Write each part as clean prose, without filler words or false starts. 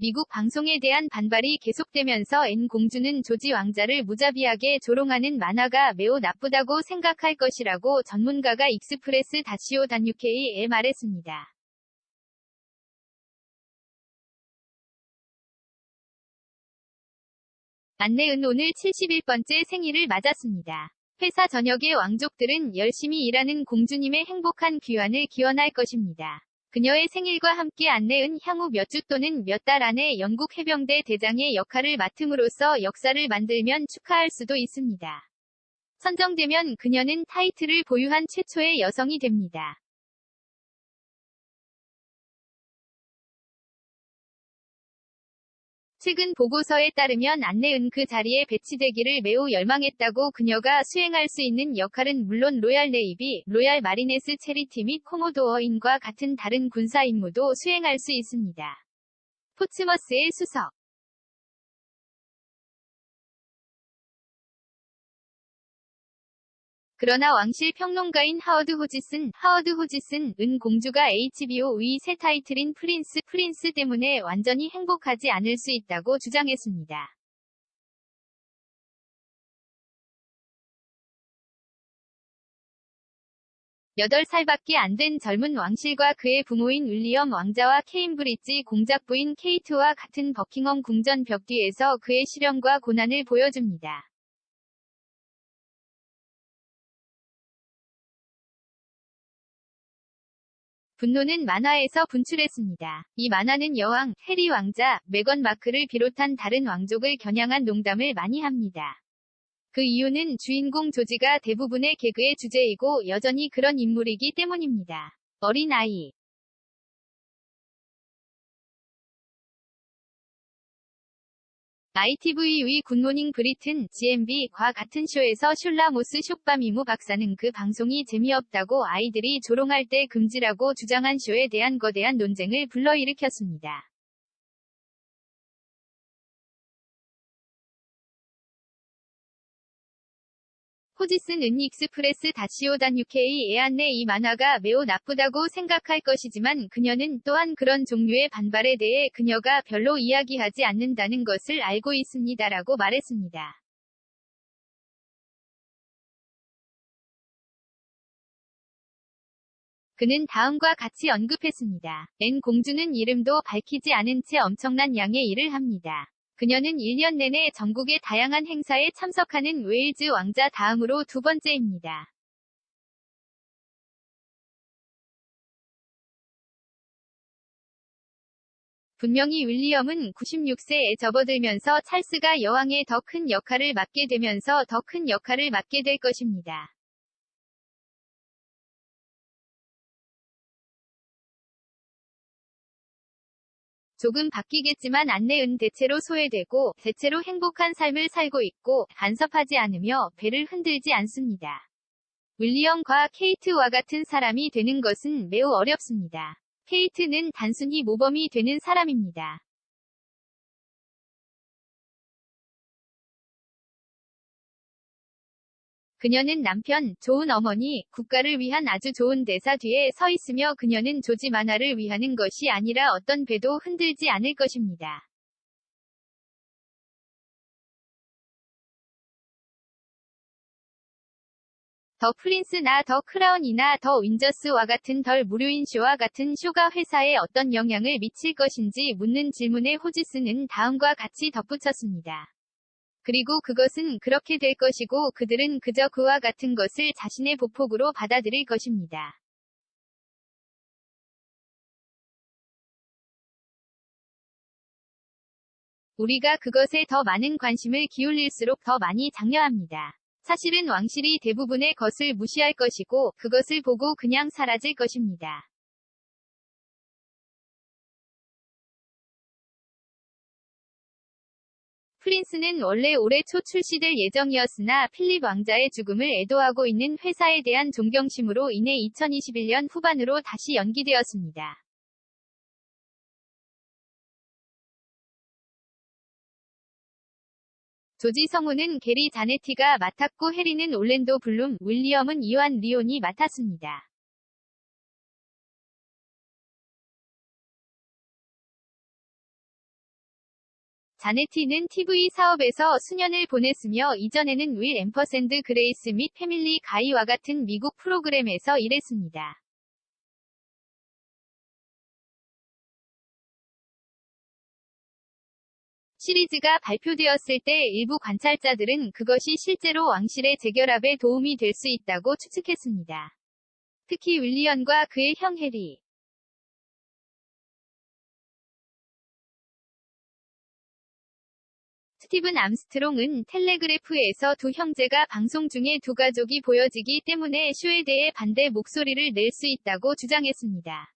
미국 방송에 대한 반발이 계속되면서 앤 공주는 조지 왕자를 무자비하게 조롱하는 만화가 매우 나쁘다고 생각할 것이라고 전문가가 익스프레스-UK에 말했습니다. 안내은 오늘 71번째 생일을 맞았습니다. 회사 저녁에 왕족들은 열심히 일하는 공주님의 행복한 귀환을 기원할 것입니다. 그녀의 생일과 함께 안내은 향후 몇 주 또는 몇 달 안에 영국 해병대 대장의 역할을 맡음으로써 역사를 만들면 축하할 수도 있습니다. 선정되면 그녀는 타이틀을 보유한 최초의 여성이 됩니다. 최근 보고서에 따르면 안내은 그 자리에 배치되기를 매우 열망했다고 그녀가 수행할 수 있는 역할은 물론 로얄 네이비, 로얄 마리네스 체리티 및 코모도어인과 같은 다른 군사 임무도 수행할 수 있습니다. 포츠머스의 수석 그러나 왕실 평론가인 하워드 호지슨은 공주가 HBO의 새 타이틀인 프린스 때문에 완전히 행복하지 않을 수 있다고 주장했습니다. 여덟 살밖에 안 된 젊은 왕실과 그의 부모인 윌리엄 왕자와 케임브리지 공작 부인 케이트와 같은 버킹엄 궁전 벽 뒤에서 그의 시련과 고난을 보여줍니다. 분노는 만화에서 분출했습니다. 이 만화는 여왕, 해리 왕자, 메건 마크를 비롯한 다른 왕족을 겨냥한 농담을 많이 합니다. 그 이유는 주인공 조지가 대부분의 개그의 주제이고 여전히 그런 인물이기 때문입니다. 어린아이 ITV의 굿모닝 브리튼, GMB과 같은 쇼에서 슐라 모스 쇽바미무 박사는 그 방송이 재미없다고 아이들이 조롱할 때 금지라고 주장한 쇼에 대한 거대한 논쟁을 불러일으켰습니다. 호지슨은 익스프레스-UK에 안내 이 만화가 매우 나쁘다고 생각할 것이지만 그녀는 또한 그런 종류의 반발에 대해 그녀가 별로 이야기하지 않는다는 것을 알고 있습니다라고 말했습니다. 그는 다음과 같이 언급했습니다. 앤 공주는 이름도 밝히지 않은 채 엄청난 양의 일을 합니다. 그녀는 1년 내내 전국의 다양한 행사에 참석하는 웨일즈 왕자 다음으로 두 번째입니다. 분명히 윌리엄은 96세에 접어들면서 찰스가 여왕의 더 큰 역할을 맡게 되면서 더 큰 역할을 맡게 될 것입니다. 조금 바뀌겠지만 안내은 대체로 소외되고 대체로 행복한 삶을 살고 있고 간섭하지 않으며 배를 흔들지 않습니다. 윌리엄과 케이트와 같은 사람이 되는 것은 매우 어렵습니다. 케이트는 단순히 모범이 되는 사람입니다. 그녀는 남편, 좋은 어머니, 국가를 위한 아주 좋은 대사 뒤에 서 있으며 그녀는 조지 만화를 위하는 것이 아니라 어떤 배도 흔들지 않을 것입니다. 더 프린스나 더 크라운이나 더 윈저스와 같은 덜 무료인 쇼와 같은 쇼가 회사에 어떤 영향을 미칠 것인지 묻는 질문에 호지스는 다음과 같이 덧붙였습니다. 그리고 그것은 그렇게 될 것이고 그들은 그저 그와 같은 것을 자신의 보폭으로 받아들일 것입니다. 우리가 그것에 더 많은 관심을 기울일수록 더 많이 장려합니다. 사실은 왕실이 대부분의 것을 무시할 것이고 그것을 보고 그냥 사라질 것입니다. 프린스는 원래 올해 초 출시될 예정이었으나 필립 왕자의 죽음을 애도하고 있는 회사에 대한 존경심으로 인해 2021년 후반으로 다시 연기되었습니다. 조지 성우는 게리 자네티가 맡았고 해리는 올랜도 블룸, 윌리엄은 이완 리온이 맡았습니다. 자네티는 TV 사업에서 수년을 보냈으며 이전에는 윌 앰퍼샌드 그레이스 및 패밀리 가이와 같은 미국 프로그램에서 일했습니다. 시리즈가 발표되었을 때 일부 관찰자들은 그것이 실제로 왕실의 재결합에 도움이 될 수 있다고 추측했습니다. 특히 윌리엄과 그의 형 해리, 스티븐 암스트롱은 텔레그래프에서 두 형제가 방송 중에 두 가족이 보여지기 때문에 쇼에 대해 반대 목소리를 낼 수 있다고 주장했습니다.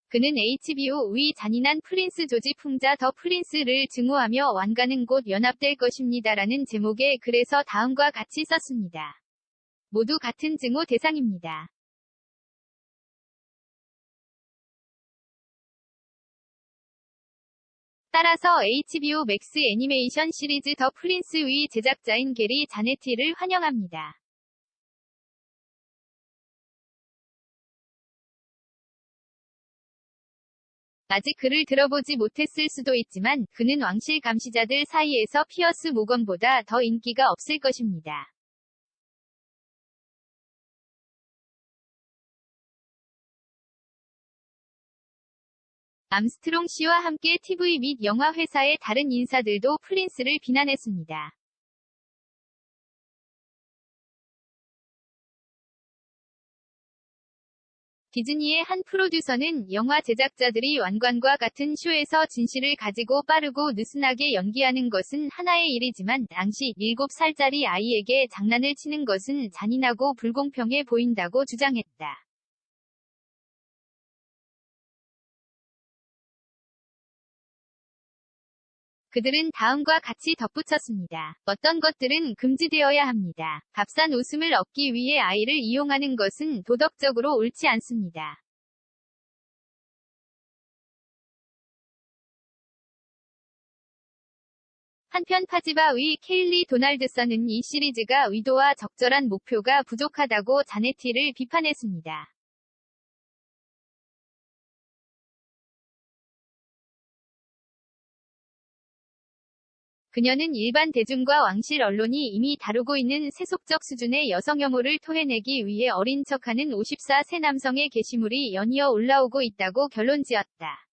그는 HBO 의 잔인한 프린스 조지 풍자 더 프린스를 증오하며 왕가는 곧 연합될 것입니다라는 제목의 글에서 다음과 같이 썼습니다. 모두 같은 증오 대상입니다. 따라서 HBO 맥스 애니메이션 시리즈 더 프린스의 제작자인 게리 자네티를 환영합니다. 아직 그를 들어보지 못했을 수도 있지만 그는 왕실 감시자들 사이에서 피어스 모건보다 더 인기가 없을 것입니다. 암스트롱 씨와 함께 TV 및 영화 회사의 다른 인사들도 프린스를 비난했습니다. 디즈니의 한 프로듀서는 영화 제작자들이 왕관과 같은 쇼에서 진실을 가지고 빠르고 느슨하게 연기하는 것은 하나의 일이지만 당시 7살짜리 아이에게 장난을 치는 것은 잔인하고 불공평해 보인다고 주장했다. 그들은 다음과 같이 덧붙였습니다. 어떤 것들은 금지되어야 합니다. 값싼 웃음을 얻기 위해 아이를 이용하는 것은 도덕적으로 옳지 않습니다. 한편 파지바의 케일리 도널드슨은 이 시리즈가 의도와 적절한 목표가 부족하다고 자네티를 비판했습니다. 그녀는 일반 대중과 왕실 언론이 이미 다루고 있는 세속적 수준의 여성 혐오를 토해내기 위해 어린 척하는 54세 남성의 게시물이 연이어 올라오고 있다고 결론지었다.